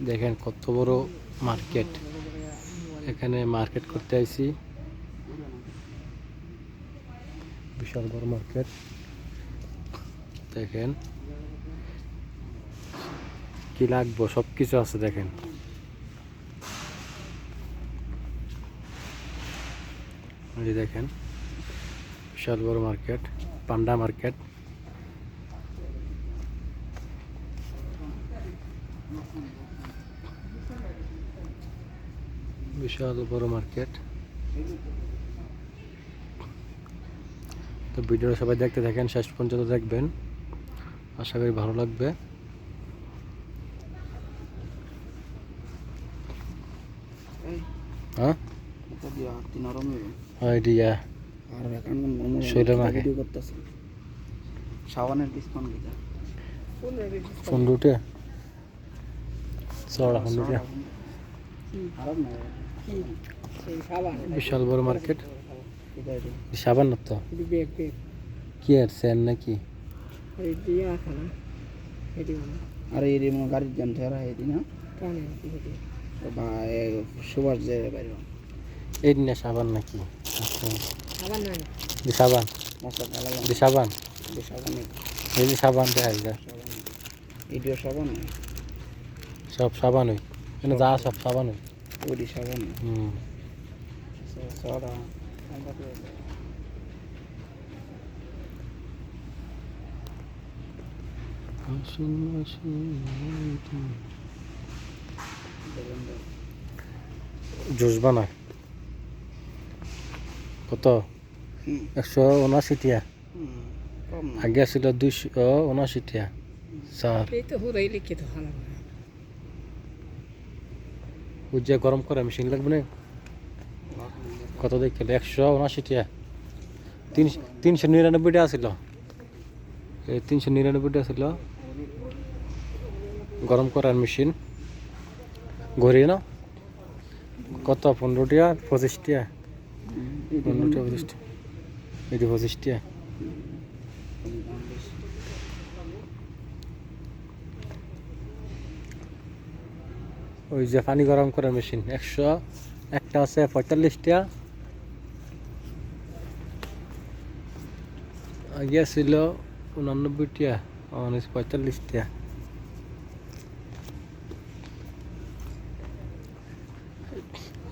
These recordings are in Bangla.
দেখেন কত বড় মার্কেট। এখানে মার্কেট করতে আইছি, বিশাল বড় মার্কেট। দেখেন কি লাগবো সবকিছু আছে। দেখেন এই দেখেন বিশাল বড় মার্কেট, পান্ডা মার্কেট। বিশাল বড় মার্কেট। তো ভিডিওটা সবাই দেখতে থাকেন, শেষ পর্যন্ত দেখবেন, আশা করি ভালো লাগবে। হ্যাঁ আইডিয়া সাবানের ডিসকাউন্ট দিতে 15টা চড়া 15টা। বিশাল বড় মার্কেট। সাবান না তো কি আর সেন নাকি? আরে এই গাড়ির জ্যাম থেরা এই দিন বা সুভাষ যে বাইরে এই না সাবান নাকি? সাবান সাবান এই সাবান দেখা যায়, এটিও সাবান সব সাবান হই এখানে যা সব সাবান হই। ওইটি সাবান সরা জুস বানায় কত? 179 টাকা। আগে ছিল 279 টাকা। স্যার যে গরম করে মেশিন লাগবে না? কত দেখে 179 টাকা। 399 টাকা ছিল, 399 টাকা ছিল গরম করার মেশিন। ঘড়ি না কত? 15 টাকা 25 টাকা। 15 টাকা 25 টাকা, এটি 25 টাকা। ওই যে পানি গরম করার মেশিন 100, একটা আছে 45 টাকা। আগে ছিল 89 টাকা, 45 টাকা।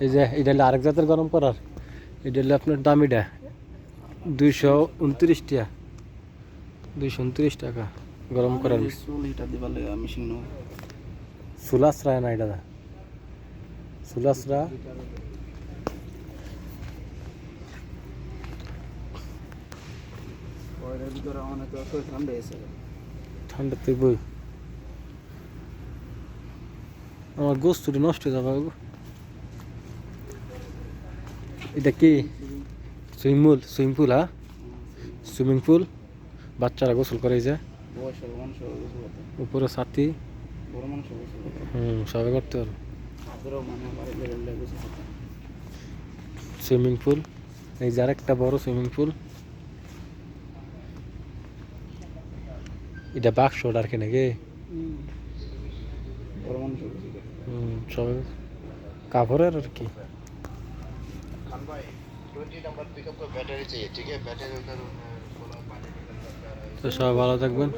এই যে এটা হলো আরেক জাতের গরম করার, এটা হলো আপনার দামিটা 229 টাকা। 229 টাকা গরম করার মেশিন সুলাসরা না এটা সুলাসরা। ঠান্ডা তুই বই আমার গোস্তটি নষ্ট হয়ে যাবে। এটা কি সুইমিং পুল? হ্যাঁ সুইমিং পুল, বাচ্চারা গোসল করে যে উপরে ছাতি। সবাই করতে পারো সুইমিং পুল। এই যে আরেকটা বড় সুইমিং পুল। এটা বাক্স আর কি নাকি? সবাই কাপড়ের আর কি। তো সবাই ভালো থাকবেন।